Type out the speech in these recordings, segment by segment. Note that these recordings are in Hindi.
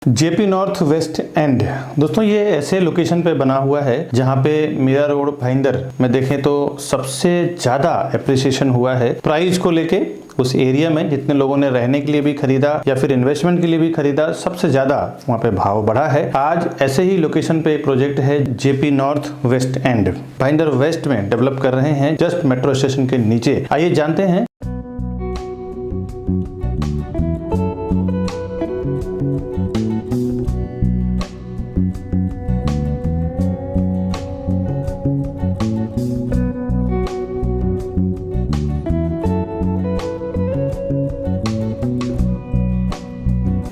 जेपी नॉर्थ वेस्ट एंड दोस्तों, ये ऐसे लोकेशन पे बना हुआ है जहाँ पे मीरा रोड भाईंदर में देखें तो सबसे ज्यादा एप्रिसिएशन हुआ है प्राइस को लेके। उस एरिया में जितने लोगों ने रहने के लिए भी खरीदा या फिर इन्वेस्टमेंट के लिए भी खरीदा, सबसे ज्यादा वहाँ पे भाव बढ़ा है। आज ऐसे ही लोकेशन पे एक प्रोजेक्ट है JP north west end, Bhayandar west में डेवलप कर रहे हैं, जस्ट मेट्रो स्टेशन के नीचे। आइए जानते हैं।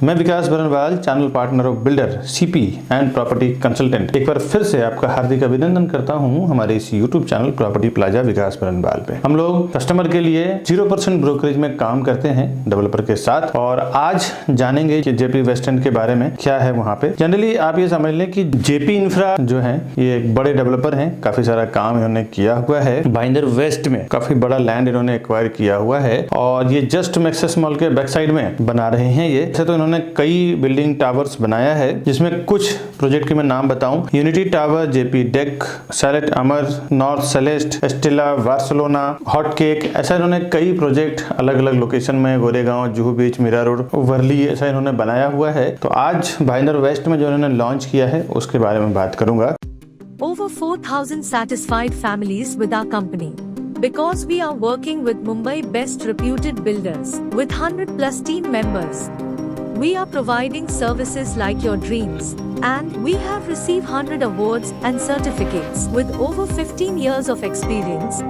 मैं Vikas Barnwal, channel partner of builder CP and property consultant, एक बार फिर से आपका हार्दिक अभिनंदन करता हूं हमारे इस YouTube channel property Plaza Vikas Barnwal पे। हम लोग कस्टमर के लिए 0% ब्रोकरेज में काम करते हैं डेवलपर के साथ, और आज जानेंगे कि जेपी वेस्ट एंड के बारे में क्या है वहाँ पे। जनरली आप ये समझ लें कि जेपी इंफ्रा जो है ये एक बड़े डेवलपर हैं, काफी सारा काम इन्होंने किया हुआ है। भाईंदर वेस्ट में काफी बड़ा लैंड इन्होंने एक्वायर किया हुआ है और ये जस्ट मैक्सेस मॉल के बैक साइड में बना रहे हैं। ये तो इन्होंने कई बिल्डिंग टावर्स बनाया है, जिसमें कुछ प्रोजेक्ट के मैं नाम बताऊं। यूनिटी टावर, जेपी डेक, सैलेट अमर, North Celeste, Estella, Barcelona, hot cake, ऐसा इन्होंने कई प्रोजेक्ट अलग अलग लोकेशन में, गोरेगांव, जुहू बीच, मीरा रोड, वर्ली, ऐसा इन्होंने बनाया हुआ है। तो आज भाईंदर वेस्ट में जो इन्होंने लॉन्च किया है उसके बारे में बात करूंगा। Over 4,000 satisfied families with our company. Because we are working with Mumbai best reputed builders with 100+ team members. We are providing services like your dreams, and we have received 100 awards and certificates with over 15 years of experience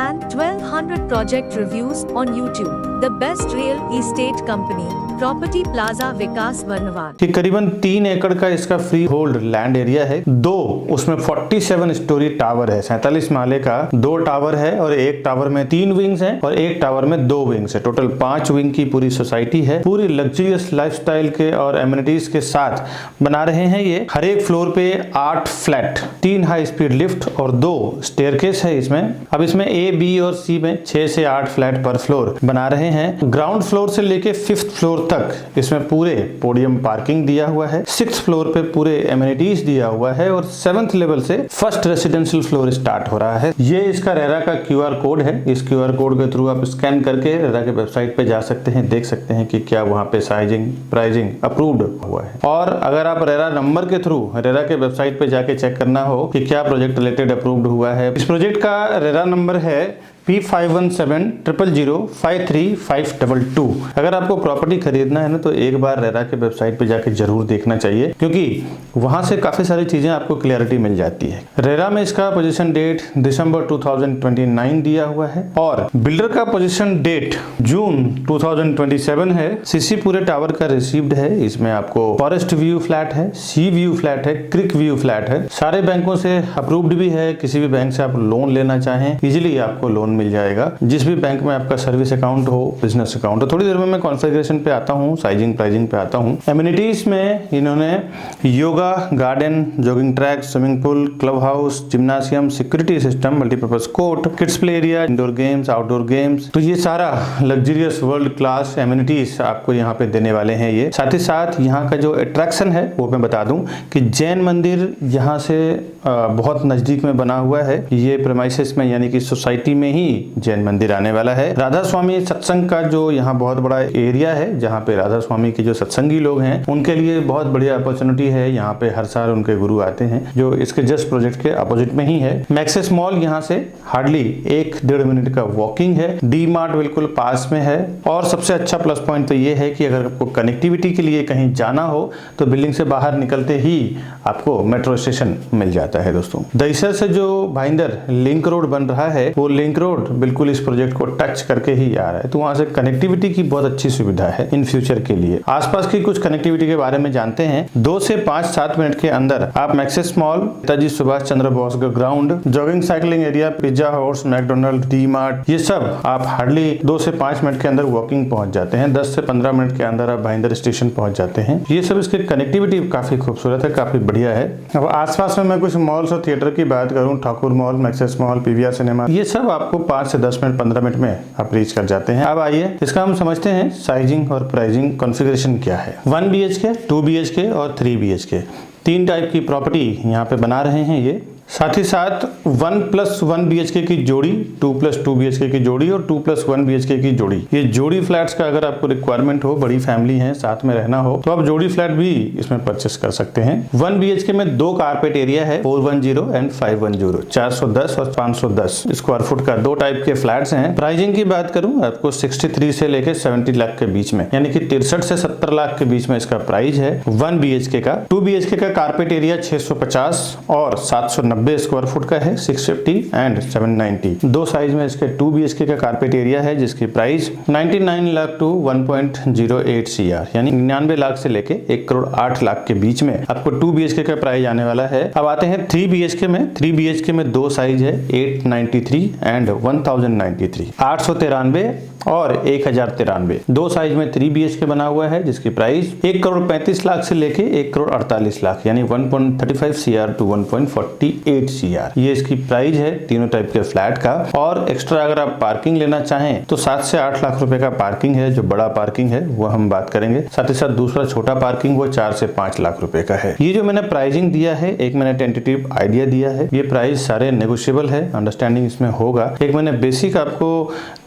and 1200 project reviews on YouTube. The best real estate company, Property Plaza Vikas Barnwal. कि करीबन 3 एकड़ का इसका फ्री होल्ड लैंड एरिया है। दो उसमें 47 स्टोरी टावर है, 47 माले का 2 टावर है, और एक टावर में 3 विंग्स हैं और एक टावर में 2 विंग्स है। टोटल 5 विंग की पूरी सोसाइटी है। पूरी लग्जरियस लाइफस्टाइल के और एमिनिटीज के साथ बना रहे हैं ये। हर एक फ्लोर पे 8 फ्लैट, 3 हाई स्पीड लिफ्ट और 2 स्टेयरकेस है इसमें। अब इसमें ए, बी और सी में 6 से 8 फ्लैट पर फ्लोर बना रहे हैं। ग्राउंड फ्लोर से लेके 5th फ्लोर तक इसमें पूरे पोडियम पार्किंग दिया हुआ है। 6th फ्लोर पे पूरे एमिनिटीज दिया हुआ है और 7th लेवल से फर्स्ट रेसिडेंशियल फ्लोर स्टार्ट हो रहा है। ये इसका रेरा का QR कोड है। इस QR कोड के थ्रू आप स्कैन करके रेरा के वेबसाइट पे जा सकते हैं, देख सकते हैं कि क्या वहाँ पे साइजिंग, प्राइसिंग अप्रूव्ड हुआ है। और अगर आप रेरा नंबर के थ्रू रेरा के वेबसाइट पे जाके चेक करना हो कि क्या प्रोजेक्ट रिलेटेड अप्रूव्ड हुआ है, इस प्रोजेक्ट का रेरा नंबर है P517000533522। अगर आपको प्रॉपर्टी खरीदना है ना तो एक बार रेरा के वेबसाइट पे जाके जरूर देखना चाहिए, क्योंकि वहां से काफी सारी चीजें आपको क्लियरिटी मिल जाती है। रेरा में इसका पोजीशन डेट दिसंबर 2029 दिया हुआ है और बिल्डर का पोजीशन डेट जून 2027 है। सीसी पूरे टावर का रिसीव्ड है। इसमें आपको फॉरेस्ट व्यू फ्लैट है, सी व्यू फ्लैट है, क्रिक व्यू फ्लैट है। सारे बैंकों से अप्रूव्ड भी है। किसी भी बैंक से आप लोन लेना चाहें इजिली आपको लोन मिल जाएगा, जिस भी बैंक में आपका सर्विस अकाउंट हो, बिजनेस अकाउंट हो। थोड़ी देर में मैं कॉन्फ़िगरेशन पे आता हूँ, साइजिंग प्राइसिंग पे आता हूँ। एमिनिटीज में इन्होंने yoga, garden, jogging track, swimming pool, club house, जिम्नासियम, security system, multipurpose court, kids play area, indoor games, outdoor games, तो ये सारा लग्जरियस वर्ल्ड क्लास एमिनिटीज आपको यहाँ पे देने वाले हैं ये। साथ ही साथ यहाँ का जो अट्रैक्शन है वो मैं बता दूं कि जैन मंदिर यहाँ से बहुत नजदीक में बना हुआ है। ये प्रेमाइसेस में यानी कि सोसाइटी में ही जैन मंदिर आने वाला है। राधा स्वामी सत्संग का जो यहाँ बहुत बड़ा एरिया है, जहाँ पे राधा स्वामी के जो सत्संगी लोग हैं उनके लिए बहुत बढ़िया अपॉर्चुनिटी है। यहाँ पे हर साल उनके गुरु आते हैं, जो इसके जस्ट प्रोजेक्ट के अपोजिट में ही है। मैक्सेस मॉल यहाँ से हार्डली 1-1.5 मिनट का वॉकिंग है। डी मार्ट बिल्कुल पास में है। और सबसे अच्छा प्लस पॉइंट तो ये है कि अगर आपको कनेक्टिविटी के लिए कहीं जाना हो तो बिल्डिंग से बाहर निकलते ही आपको मेट्रो स्टेशन मिल जाता है। दोस्तों, दहिसर से जो भाईंदर लिंक रोड बन रहा है वो लिंक रोड बिल्कुल इस प्रोजेक्ट को टच करके ही आ रहा है, तो वहां से कनेक्टिविटी की बहुत अच्छी सुविधा है इन फ्यूचर के लिए। आसपास की कुछ कनेक्टिविटी के बारे में जानते हैं। 2 से 5-7 मिनट के अंदर आप मैक्सेस मॉल, नेताजी सुभाष चंद्र बोस का ground, jogging cycling area, pizza house, McDonald, D mart, ये सब आप हार्डली 2 से 5 मिनट के अंदर वॉकिंग पहुंच जाते हैं। 10 से 15 मिनट के अंदर आप भाईंदर स्टेशन पहुंच जाते हैं। ये सब इसके कनेक्टिविटी काफी खूबसूरत है, काफी बढ़िया है। अब आसपास में मैं कुछ मॉल्स और थिएटर की बात करूं, Thakur mall, maxes mall, PVR cinema, ये सब आपको आपको 5 से 10 मिनट 15 मिनट में आप रीच कर जाते हैं। अब आइए इसका हम समझते हैं साइजिंग और प्राइसिंग कॉन्फ़िगरेशन क्या है। 1 BHK, 2 BHK और 3 BHK 3 टाइप की प्रॉपर्टी यहाँ पे बना रहे हैं ये। साथ ही साथ 1+1 BHK की जोड़ी, 2+2 BHK की जोड़ी और 2+1 BHK की जोड़ी, ये जोड़ी फ्लैट्स का अगर आपको रिक्वायरमेंट हो, बड़ी फैमिली है, साथ में रहना हो, तो आप जोड़ी फ्लैट भी इसमें परचेस कर सकते हैं। 1 BHK में 2 कारपेट एरिया है, 410 एंड 510, 410 और 510 स्क्वायर फुट का 2 टाइप के फ्लैट्स हैं। प्राइसिंग की बात करूं आपको 63 से लेके 70 लाख के बीच में, यानी कि 63 से 70 लाख के बीच में इसका प्राइस है 1 BHK का। 2 BHK का कारपेट एरिया 650 और 790 स्क्वायर फुट का है, 650 एंड 790। 2 साइज में इसके 2 BHK का कारपेट एरिया है, जिसकी प्राइस 99 लाख टू 1.08 CR, यानी 99 लाख से लेके 1 करोड़ 8 लाख के बीच में आपको 2 BHK का प्राइस आने वाला है। अब आते हैं 3 BHK में। 3 BHK में 2 साइज है, 893 एंड 1093, 893 और 1093। 2 साइज में 3 BHK बना हुआ है, जिसकी प्राइस 1 करोड़ 35 लाख से लेके 1 करोड़ 48 लाख, यानी 1.35 CR टू 1.48 CR, ये इसकी प्राइस है तीनों टाइप के फ्लैट का। और एक्स्ट्रा अगर आप पार्किंग लेना चाहें तो 7 से 8 लाख रुपए का पार्किंग है, जो बड़ा पार्किंग है वो हम बात करेंगे। साथ ही साथ दूसरा छोटा पार्किंग वो 4 से 5 लाख रुपए का है। ये जो मैंने प्राइसिंग दिया है, एक मैंने टेंटेटिव आइडिया दिया है, ये प्राइस सारे नेगोशिएबल है, अंडरस्टैंडिंग इसमें होगा। एक मैंने बेसिक आपको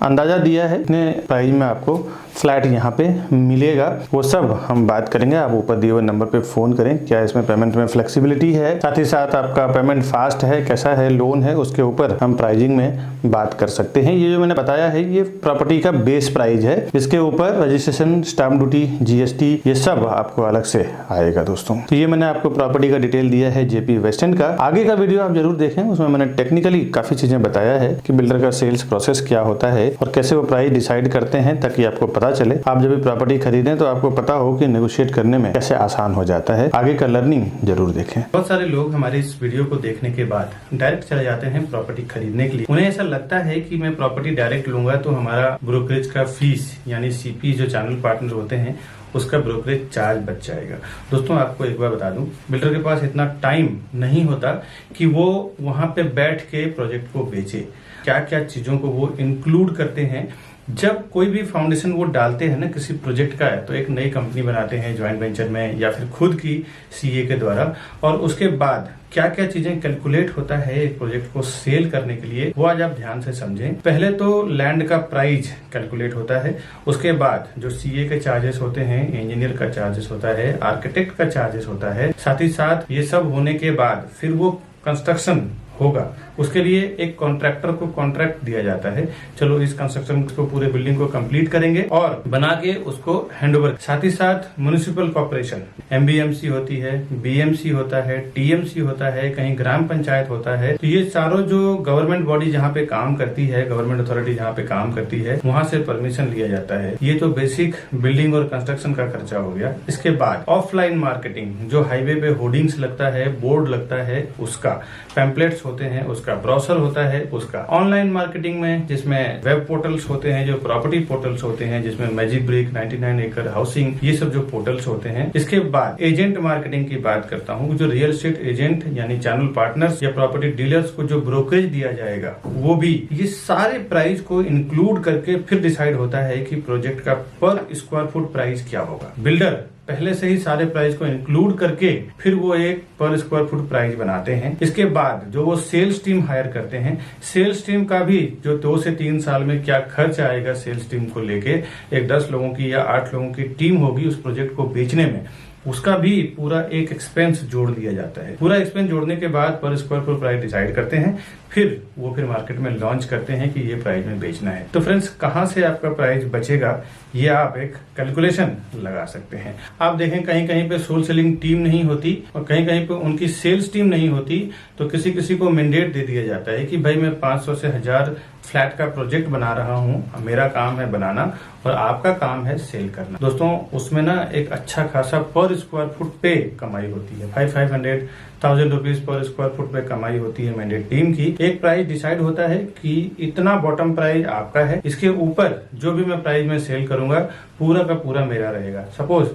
अंदाजा दिया है, इतने प्राइस में आपको फ्लैट यहाँ पे मिलेगा, वो सब हम बात करेंगे। आप ऊपर दिए हुए नंबर पे फोन करें, क्या इसमें पेमेंट में फ्लेक्सिबिलिटी है, साथ ही साथ आपका पेमेंट फास्ट है, कैसा है, लोन है, उसके ऊपर हम प्राइसिंग में बात कर सकते हैं। ये जो मैंने बताया है ये प्रॉपर्टी का बेस प्राइस है, इसके ऊपर रजिस्ट्रेशन, स्टैम्प ड्यूटी, GST ये सब आपको अलग से आएगा दोस्तों। तो ये मैंने आपको प्रॉपर्टी का डिटेल दिया है JP वेस्ट एंड का। आगे का वीडियो आप जरूर देखें, उसमें मैंने टेक्निकली काफी चीजें बताया है कि बिल्डर का सेल्स प्रोसेस क्या होता है और कैसे वो प्राइस डिसाइड करते हैं, ताकि आपको पता चले आप जब भी प्रॉपर्टी खरीदें तो आपको पता हो कि नेगोशिएट करने में कैसे आसान हो जाता है। आगे का लर्निंग जरूर देखें। बहुत सारे लोग हमारे इस वीडियो को देखने के बाद डायरेक्ट चले जाते हैं प्रॉपर्टी खरीदने के लिए। उन्हें ऐसा लगता है कि मैं प्रॉपर्टी डायरेक्ट लूंगा तो हमारा ब्रोकरेज का फीस यानी CP जो चैनल पार्टनर होते हैं उसका ब्रोकरेज चार्ज बच जाएगा। दोस्तों आपको एक बार बता दूं, बिल्डर के पास इतना टाइम नहीं होता कि वो वहां पे बैठ के प्रोजेक्ट को बेचे। क्या क्या चीजों को वो इंक्लूड करते हैं जब कोई भी फाउंडेशन वो डालते हैं ना किसी प्रोजेक्ट का है, तो एक नई कंपनी बनाते हैं ज्वाइंट वेंचर में या फिर खुद की CA के द्वारा, और उसके बाद क्या क्या चीजें कैलकुलेट होता है एक प्रोजेक्ट को सेल करने के लिए, वो आज आप ध्यान से समझें। पहले तो लैंड का प्राइस कैलकुलेट होता है, उसके बाद जो CA के चार्जेस होते हैं, इंजीनियर का चार्जेस होता है, आर्किटेक्ट का चार्जेस होता है, साथ ही साथ ये सब होने के बाद फिर वो कंस्ट्रक्शन होगा, उसके लिए एक कॉन्ट्रैक्टर को कॉन्ट्रैक्ट दिया जाता है। चलो इस कंस्ट्रक्शन को, पूरे बिल्डिंग को कंप्लीट करेंगे और बना के उसको हैंडओवर। साथ ही साथ म्युनिसिपल कॉर्पोरेशन, MBMC होती है, BMC होता है, TMC होता है, कहीं ग्राम पंचायत होता है, तो ये चारों जो गवर्नमेंट बॉडी जहाँ पे काम करती है, गवर्नमेंट अथॉरिटी जहाँ पे काम करती है, वहां से परमिशन लिया जाता है। ये तो बेसिक बिल्डिंग और कंस्ट्रक्शन का खर्चा हो गया। इसके बाद ऑफलाइन मार्केटिंग, जो हाईवे पे होर्डिंग्स लगता है, बोर्ड लगता है, उसका पैम्पलेट्स होते हैं, उसका ब्राउसर होता है, उसका ऑनलाइन मार्केटिंग में जिसमें वेब पोर्टल्स होते हैं, जो प्रॉपर्टी पोर्टल्स होते हैं, जिसमें मैजिक ब्रिक, 99 एकड़ हाउसिंग, ये सब जो पोर्टल्स होते हैं। इसके बाद एजेंट मार्केटिंग की बात करता हूँ, जो रियल एस्टेट एजेंट यानी चैनल पार्टनर्स या प्रॉपर्टी डीलर्स को जो ब्रोकरेज दिया जाएगा, वो भी ये सारे प्राइस को इंक्लूड करके फिर डिसाइड होता है कि प्रोजेक्ट का पर स्क्वायर फुट प्राइस क्या होगा। बिल्डर पहले से ही सारे प्राइस को इंक्लूड करके फिर वो एक पर स्क्वायर फुट प्राइस बनाते हैं। इसके बाद जो वो सेल्स टीम हायर करते हैं, सेल्स टीम का भी जो 2 से 3 साल में क्या खर्च आएगा सेल्स टीम को लेके, एक 10 लोगों की या 8 लोगों की टीम होगी उस प्रोजेक्ट को बेचने में, उसका भी पूरा एक एक्सपेंस जोड़ दिया जाता है। पूरा एक्सपेंस जोड़ने के बाद पर स्क्वायर फुट प्राइस डिसाइड करते हैं, फिर मार्केट में लॉन्च करते हैं कि ये प्राइस में बेचना है। तो फ्रेंड्स, कहां से आपका प्राइस बचेगा ये आप एक कैलकुलेशन लगा सकते हैं। आप देखें कहीं कहीं पे सोल सेलिंग टीम नहीं होती और कहीं कहीं पे उनकी सेल्स टीम नहीं होती, तो किसी किसी को मैंडेट दे दिया जाता है कि भाई मैं 500 से 1000 फ्लैट का प्रोजेक्ट बना रहा हूँ, मेरा काम है बनाना और आपका काम है सेल करना। दोस्तों उसमें ना एक अच्छा खासा पर स्क्वायर फुट पे कमाई होती है, 500-1000 रुपीज पर स्क्वायर फुट पे कमाई होती है मैंडेट टीम की। एक प्राइस डिसाइड होता है कि इतना बॉटम प्राइस आपका है, इसके ऊपर जो भी मैं प्राइस में सेल करूंगा पूरा का पूरा मेरा रहेगा। सपोज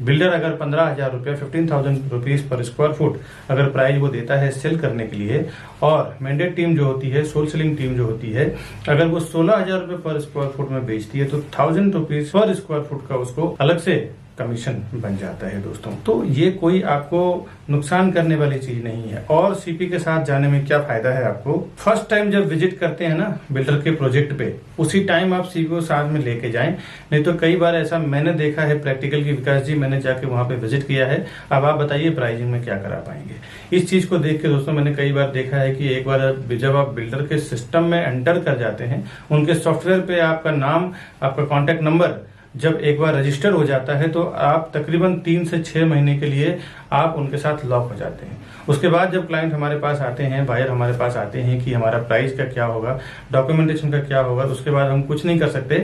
बिल्डर अगर 15,000 रुपया 15,000 रुपीज पर स्क्वायर फुट अगर प्राइस वो देता है सेल करने के लिए, और मैंडेट टीम जो होती है, सोल सेलिंग टीम जो होती है, अगर वो 16,000 रुपये पर स्क्वायर फुट में बेचती है तो 1,000 रुपीज पर स्क्वायर फुट का उसको अलग से कमीशन बन जाता है दोस्तों। तो ये कोई आपको नुकसान करने वाली चीज नहीं है। और सीपी के साथ जाने में क्या फायदा है आपको, फर्स्ट टाइम जब विजिट करते हैं ना बिल्डर के प्रोजेक्ट पे, उसी टाइम आप सीपी को साथ में लेके जाएं। नहीं तो कई बार ऐसा मैंने देखा है प्रैक्टिकल की, विकास जी मैंने जाके वहां पे विजिट किया है, अब आप बताइए प्राइसिंग में क्या करा पाएंगे। इस चीज को देख के दोस्तों मैंने कई बार देखा है कि एक बार जब आप बिल्डर के सिस्टम में एंटर कर जाते हैं, उनके सॉफ्टवेयर पे आपका नाम, आपका कॉन्टेक्ट नंबर जब एक बार रजिस्टर हो जाता है तो आप तकरीबन 3 से 6 महीने के लिए आप उनके साथ लॉक हो जाते हैं। उसके बाद जब क्लाइंट हमारे पास आते हैं, बायर हमारे पास आते हैं कि हमारा प्राइस का क्या होगा, डॉक्यूमेंटेशन का क्या होगा, उसके बाद हम कुछ नहीं कर सकते,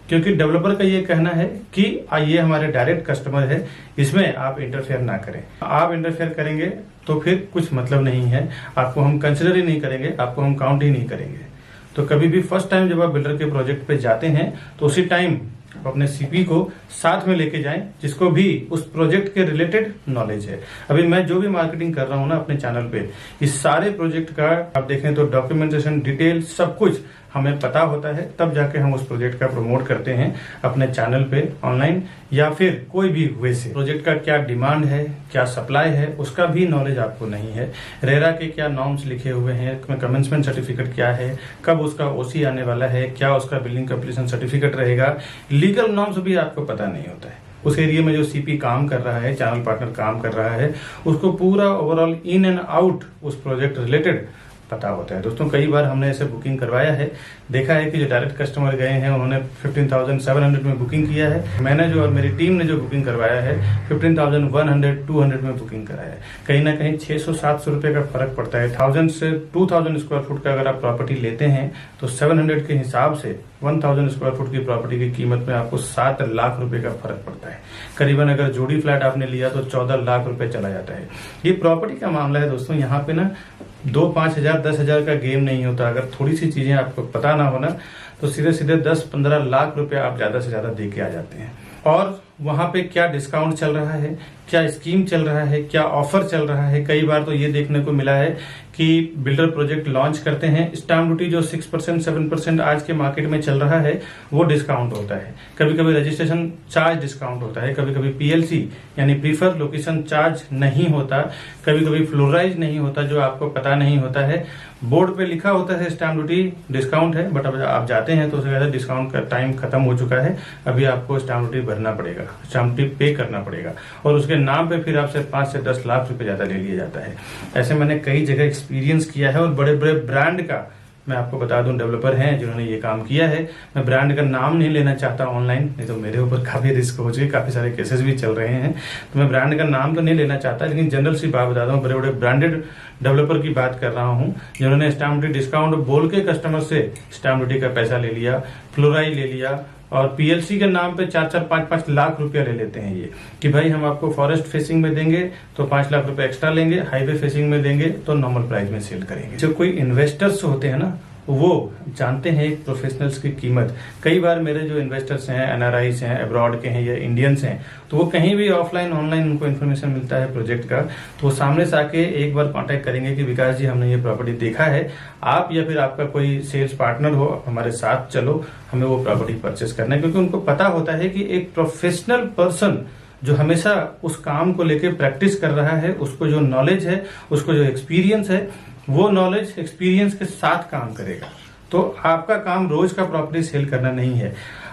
क्योंकि डेवलपर का ये कहना है कि ये हमारे डायरेक्ट कस्टमर है, इसमें आप इंटरफेयर ना करें। आप इंटरफेयर करेंगे तो फिर कुछ मतलब नहीं है, आपको हम कंसिडर ही नहीं करेंगे, आपको हम काउंट ही नहीं करेंगे। तो कभी भी फर्स्ट टाइम जब आप बिल्डर के प्रोजेक्ट पे जाते हैं तो उसी टाइम अपने सीपी को साथ में लेके जाएं, जिसको भी उस प्रोजेक्ट के रिलेटेड नॉलेज है। अभी मैं जो भी मार्केटिंग कर रहा हूं ना अपने चैनल पे, इस सारे प्रोजेक्ट का आप देखें तो डॉक्यूमेंटेशन, डिटेल सब कुछ हमें पता होता है, तब जाके हम उस प्रोजेक्ट का प्रमोट करते हैं अपने चैनल पे, ऑनलाइन या फिर कोई भी वे से। प्रोजेक्ट का क्या डिमांड है, क्या सप्लाई है, उसका भी नॉलेज आपको नहीं है। रेरा के क्या नॉर्म्स लिखे हुए हैं, कमेंसमेंट सर्टिफिकेट क्या है, कब उसका ओसी आने वाला है, क्या उसका बिल्डिंग कंप्लीशन सर्टिफिकेट रहेगा, लीगल नॉर्म्स भी आपको पता नहीं होता है। उस एरिया में जो सीपी काम कर रहा है, चैनल पार्टनर काम कर रहा है, उसको पूरा ओवरऑल इन एंड आउट उस प्रोजेक्ट रिलेटेड पता होता है। दोस्तों कई बार हमने ऐसे बुकिंग करवाया है, देखा है कि जो डायरेक्ट कस्टमर गए हैं उन्होंने 15,700 में बुकिंग किया है, मैंने जो और मेरी टीम ने जो बुकिंग करवाया है 15,100, 200 में बुकिंग कराया है। कहीं ना कहीं 600-700 रुपए का फर्क पड़ता है। 1000 से 2000 स्क्वायर फुट का अगर आप प्रॉपर्टी लेते हैं तो 700 के हिसाब से 1000 स्क्वायर फुट की प्रॉपर्टी की कीमत में आपको 7 लाख रुपए का फर्क पड़ता है। करीबन अगर जोड़ी फ्लैट आपने लिया तो 14 लाख रुपए चला जाता है। ये प्रॉपर्टी का मामला है दोस्तों, यहाँ पे ना 2-5 हजार 10 हजार का गेम नहीं होता। अगर थोड़ी सी चीजें आपको पता ना हो ना तो सीधे सीधे 10-15 लाख रुपए आप ज्यादा से ज्यादा दे के आ जाते हैं। और वहां पे क्या डिस्काउंट चल रहा है, क्या स्कीम चल रहा है, क्या ऑफर चल रहा है। कई बार तो ये देखने को मिला है कि बिल्डर प्रोजेक्ट लॉन्च करते हैं, स्टाम्प ड्यूटी जो 6% 7% आज के मार्केट में चल रहा है वो डिस्काउंट होता है। कभी कभी रजिस्ट्रेशन चार्ज डिस्काउंट होता है, कभी कभी पीएलसी यानी प्रीफर लोकेशन चार्ज नहीं होता, कभी कभी फ्लोराइज नहीं होता, जो आपको पता नहीं होता है। बोर्ड पे लिखा होता है स्टाम्प ड्यूटी डिस्काउंट है, बट अब आप जाते हैं तो उससे ज्यादा डिस्काउंट का टाइम खत्म हो चुका है, अभी आपको स्टाम्प ड्यूटी भरना पड़ेगा, स्टाम्प ड्यूटी पे करना पड़ेगा, और उसके नाम पे फिर आपसे 5 से 10 लाख रुपए ज्यादा ले लिया जाता है। ऐसे मैंने कई जगह एक्सपीरियंस किया है, और बड़े बड़े ब्रांड का मैं आपको बता दूं डेवलपर हैं जिन्होंने ये काम किया है। मैं ब्रांड का नाम नहीं लेना चाहता ऑनलाइन, नहीं तो मेरे ऊपर काफी रिस्क हो चुके, काफी सारे केसेस भी चल रहे हैं, तो मैं ब्रांड का नाम तो नहीं लेना चाहता, लेकिन जनरल सी बात बता दूं, बड़े बड़े ब्रांडेड डेवलपर की बात कर रहा हूं जिन्होंने स्टाम्प ड्यूटी डिस्काउंट बोल के कस्टमर से स्टाम्प ड्यूटी का पैसा ले लिया, फ्लोराइज ले लिया, और पीएलसी के नाम पे 4-4, 5-5 लाख रुपया ले लेते हैं ये कि भाई हम आपको फॉरेस्ट फेसिंग में देंगे तो 5 लाख रुपए एक्स्ट्रा लेंगे, हाईवे फेसिंग में देंगे तो नॉर्मल प्राइस में सेल करेंगे। जो कोई इन्वेस्टर्स होते हैं ना वो जानते हैं एक प्रोफेशनल्स की कीमत। कई बार मेरे जो इन्वेस्टर्स हैं, एनआरआईस हैं, अब्रॉड के हैं या इंडियंस हैं, तो वो कहीं भी ऑफलाइन ऑनलाइन उनको इन्फॉर्मेशन मिलता है प्रोजेक्ट का, तो वो सामने से आके एक बार कांटेक्ट करेंगे कि विकास जी हमने ये प्रॉपर्टी देखा है, आप या फिर आपका कोई सेल्स पार्टनर हो हमारे साथ चलो, हमें वो प्रॉपर्टी परचेस करना है। क्योंकि उनको पता होता है कि एक प्रोफेशनल पर्सन जो हमेशा उस काम को लेके प्रैक्टिस कर रहा है, उसको जो नॉलेज है, उसको जो एक्सपीरियंस है, वो नॉलेज एक्सपीरियंस के साथ काम करेगा। तो आपका काम रोज का प्रॉपर्टी सेल करना नहीं है।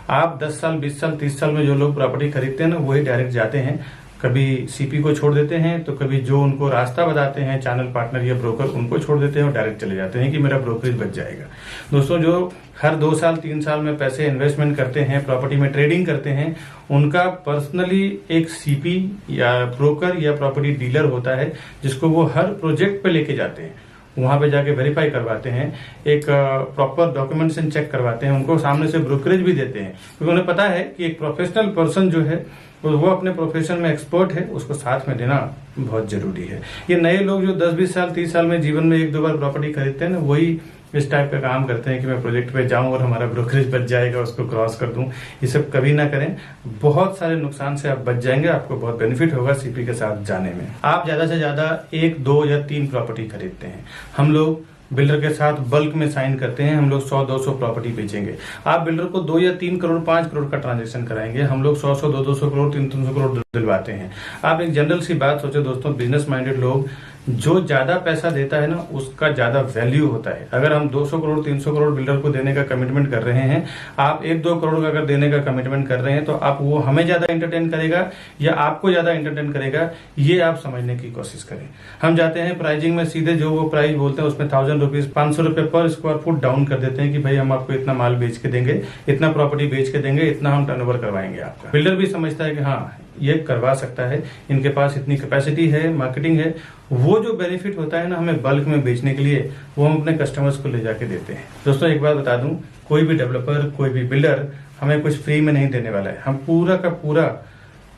आप 10 साल 20 साल 30 साल में जो लोग प्रॉपर्टी खरीदते हैं ना वही डायरेक्ट जाते हैं, कभी सीपी को छोड़ देते हैं, तो कभी जो उनको रास्ता बताते हैं चैनल पार्टनर या ब्रोकर उनको छोड़ देते हैं और डायरेक्ट चले जाते हैं कि मेरा ब्रोकरेज बच जाएगा। दोस्तों जो हर 2 साल 3 साल में पैसे इन्वेस्टमेंट करते हैं, प्रॉपर्टी में ट्रेडिंग करते हैं, उनका पर्सनली एक सीपी या ब्रोकर या प्रॉपर्टी डीलर होता है जिसको वो हर प्रोजेक्ट पे लेके जाते हैं, वहां पे जाके वेरीफाई करवाते हैं, एक प्रॉपर डॉक्यूमेंटेशन चेक करवाते हैं, उनको सामने से ब्रोकरेज भी देते हैं, क्योंकि उन्हें पता है कि एक प्रोफेशनल पर्सन जो है वो अपने प्रोफेशन में एक्सपर्ट है, उसको साथ में देना बहुत जरूरी है। ये नए लोग जो 10-20 साल 30 साल में जीवन में 1-2 बार प्रॉपर्टी खरीदते हैं ना, वही इस टाइप का काम करते हैं कि मैं प्रोजेक्ट पे जाऊं और हमारा ब्रोकरेज बच जाएगा, उसको क्रॉस कर दूं। ये सब कभी ना करें, बहुत सारे नुकसान से आप बच जाएंगे, आपको बहुत बेनिफिट होगा सीपी के साथ जाने में। आप ज्यादा से ज्यादा 1, 2 या 3 प्रॉपर्टी खरीदते हैं। हम लोग बिल्डर के साथ बल्क में साइन करते हैं, हम लोग 100-200 प्रॉपर्टी बेचेंगे। आप बिल्डर को 2 या 3 करोड़ 5 करोड़ का ट्रांजैक्शन कराएंगे, हम लोग 100-100 200 करोड़ 300 करोड़ दिलवाते हैं। आप एक जनरल सी बात सोचो दोस्तों, बिजनेस माइंडेड लोग, जो ज्यादा पैसा देता है ना उसका ज्यादा वैल्यू होता है। अगर हम 200 करोड़ 300 करोड़ बिल्डर को देने का कमिटमेंट कर रहे हैं, आप 1-2 करोड़ का अगर देने का कमिटमेंट कर रहे हैं, तो आप वो हमें ज्यादा एंटरटेन करेगा या आपको ज्यादा एंटरटेन करेगा, ये आप समझने की कोशिश करें। हम जाते हैं प्राइसिंग में सीधे जो वो प्राइस बोलते हैं उसमें 1000 रुपीज 500 रुपए पर स्क्वायर फुट डाउन कर देते हैं कि भाई हम आपको इतना माल बेच के देंगे, इतना प्रॉपर्टी बेच के देंगे, इतना हम टर्नओवर करवाएंगे आपका। बिल्डर भी समझता है कि हाँ ये करवा सकता है, इनके पास इतनी कैपेसिटी है, मार्केटिंग है। वो जो बेनिफिट होता है ना हमें बल्क में बेचने के लिए, वो हम अपने कस्टमर्स को ले जाके देते हैं। दोस्तों एक बात बता दूं, कोई भी डेवलपर, कोई भी बिल्डर हमें कुछ फ्री में नहीं देने वाला है। हम पूरा का पूरा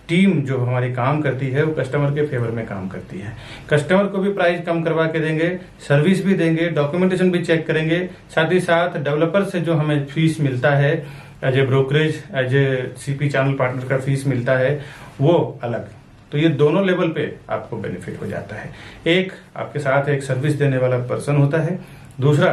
टीम जो हमारी काम करती है वो कस्टमर के फेवर में काम करती है। कस्टमर को भी प्राइस कम करवा के देंगे, सर्विस भी देंगे, डॉक्यूमेंटेशन भी चेक करेंगे, साथ ही साथ डेवलपर से जो हमें फीस मिलता है as a brokerage, as a CP channel partner का फीस मिलता है, वो अलग। तो ये दोनों लेवल पे आपको बेनिफिट हो जाता है। एक आपके साथ एक सर्विस देने वाला पर्सन होता है, दूसरा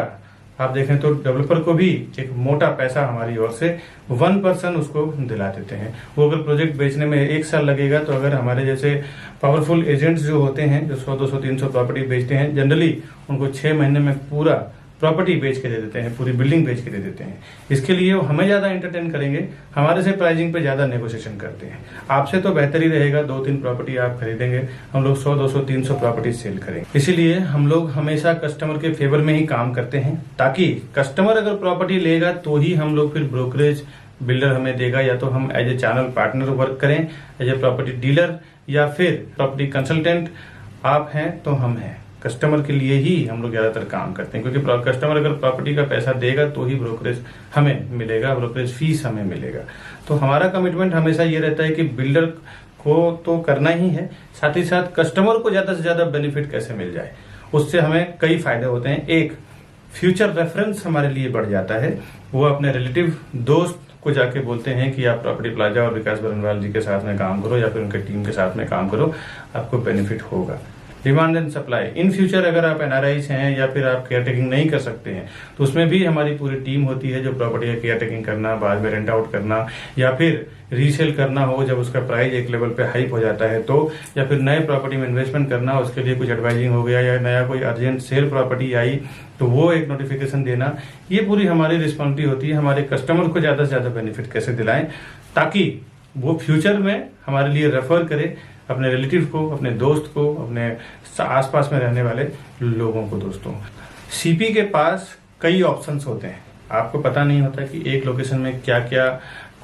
आप देखें तो डेवलपर को भी एक मोटा पैसा हमारी ओर से 1% उसको दिला देते हैं। वो अगर प्रोजेक्ट बेचने में 1 साल लगेगा, तो अगर हमारे जैसे पावरफुल एजेंट्स जो होते हैं जो 100-200 300 प्रॉपर्टी बेचते हैं, जनरली उनको 6 महीने में पूरा प्रॉपर्टी बेच के दे देते हैं, पूरी बिल्डिंग बेच के दे देते हैं। इसके लिए वो हमें ज्यादा एंटरटेन करेंगे, हमारे से प्राइसिंग पे ज्यादा नेगोशिएशन करते हैं। आपसे तो बेहतर ही रहेगा 2-3 प्रॉपर्टी आप खरीदेंगे, हम लोग 100-200 300 प्रॉपर्टी सेल करेंगे। इसीलिए हम लोग हमेशा कस्टमर के फेवर में ही काम करते हैं, ताकि कस्टमर अगर प्रॉपर्टी लेगा तो ही हम लोग फिर ब्रोकरेज बिल्डर हमें देगा, या तो हम as a channel partner work करें, एज ए प्रॉपर्टी डीलर, या फिर प्रॉपर्टी कंसल्टेंट आप हैं तो हम हैं। कस्टमर के लिए ही हम लोग ज्यादातर काम करते हैं, क्योंकि कस्टमर अगर प्रॉपर्टी का पैसा देगा तो ही ब्रोकरेज हमें मिलेगा, ब्रोकरेज फीस हमें मिलेगा। तो हमारा कमिटमेंट हमेशा ये रहता है कि बिल्डर को तो करना ही है, साथ ही साथ कस्टमर को ज्यादा से ज्यादा बेनिफिट कैसे मिल जाए, उससे हमें कई फायदे होते हैं। एक, फ्यूचर रेफरेंस हमारे लिए बढ़ जाता है। वो अपने रिलेटिव दोस्त को जाके बोलते हैं कि आप प्रॉपर्टी प्लाजा और विकास बरनवाल जी के साथ में काम करो, या फिर उनके टीम के साथ में काम करो, आपको बेनिफिट होगा। Demand and supply, in future अगर आप एनआरआईज हैं या फिर आप केयर टेकिंग नहीं कर सकते हैं, तो उसमें भी हमारी पूरी टीम होती है जो प्रॉपर्टी का केयर टेकिंग करना, बाद में रेंट आउट करना, या फिर रीसेल करना हो जब उसका प्राइस एक लेवल पे हाइप हो जाता है तो, या फिर नए प्रॉपर्टी में इन्वेस्टमेंट करना, उसके लिए कुछ एडवाइजिंग हो गया, या नया कोई अर्जेंट सेल प्रॉपर्टी आई तो वो एक नोटिफिकेशन देना, ये पूरी हमारी रिस्पॉन्सिबिलिटी होती है। हमारे कस्टमर को ज्यादा से ज्यादा बेनिफिट कैसे दिलाएं, ताकि वो फ्यूचर में हमारे लिए रेफर करे अपने रिलेटिव को, अपने दोस्त को, अपने आसपास में रहने वाले लोगों को। दोस्तों सीपी के पास कई ऑप्शंस होते हैं, आपको पता नहीं होता कि एक लोकेशन में क्या क्या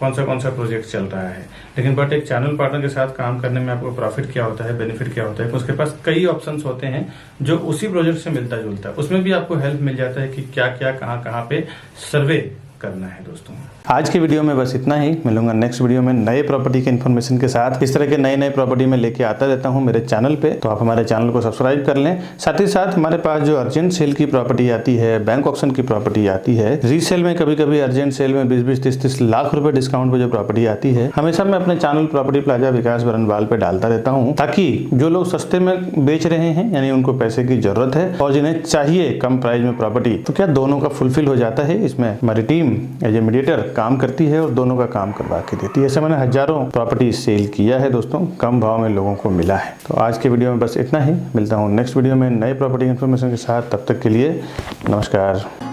कौन सा प्रोजेक्ट चल रहा है, लेकिन बट एक चैनल पार्टनर के साथ काम करने में आपको प्रॉफिट क्या होता है, बेनिफिट क्या होता है, उसके पास कई ऑप्शंस होते हैं जो उसी प्रोजेक्ट से मिलता जुलता है। उसमें भी आपको हेल्प मिल जाता है कि क्या क्या कहाँ पे सर्वे करना है। दोस्तों आज की वीडियो में बस इतना ही, मिलूंगा नेक्स्ट वीडियो में नए प्रॉपर्टी के इन्फॉर्मेशन के साथ। इस तरह के नए प्रॉपर्टी में लेके आता रहता हूं मेरे चैनल पे, तो आप हमारे चैनल को सब्सक्राइब कर लें। साथ ही साथ हमारे पास जो अर्जेंट सेल की प्रॉपर्टी आती है, बैंक ऑप्शन की प्रॉपर्टी आती है, रीसेल में कभी कभी अर्जेंट सेल में 20-20, 30-30 लाख रुपए डिस्काउंट पे जो प्रॉपर्टी आती है, हमेशा मैं अपने channel property Plaza Vikas Barnwal पे डालता रहता हूँ, ताकि जो लोग सस्ते में बेच रहे हैं, यानी उनको पैसे की जरूरत है और जिन्हें चाहिए कम प्राइस में प्रॉपर्टी, तो क्या दोनों का फुलफिल हो जाता है। इसमें हमारी टीम एज ए मीडिएटर काम करती है और दोनों का काम करवा के देती है। ऐसे मैंने हजारों प्रॉपर्टी सेल किया है दोस्तों, कम भाव में लोगों को मिला है। तो आज के वीडियो में बस इतना ही, मिलता हूँ नेक्स्ट वीडियो में नए प्रॉपर्टी इन्फॉर्मेशन के साथ। तब तक के लिए नमस्कार।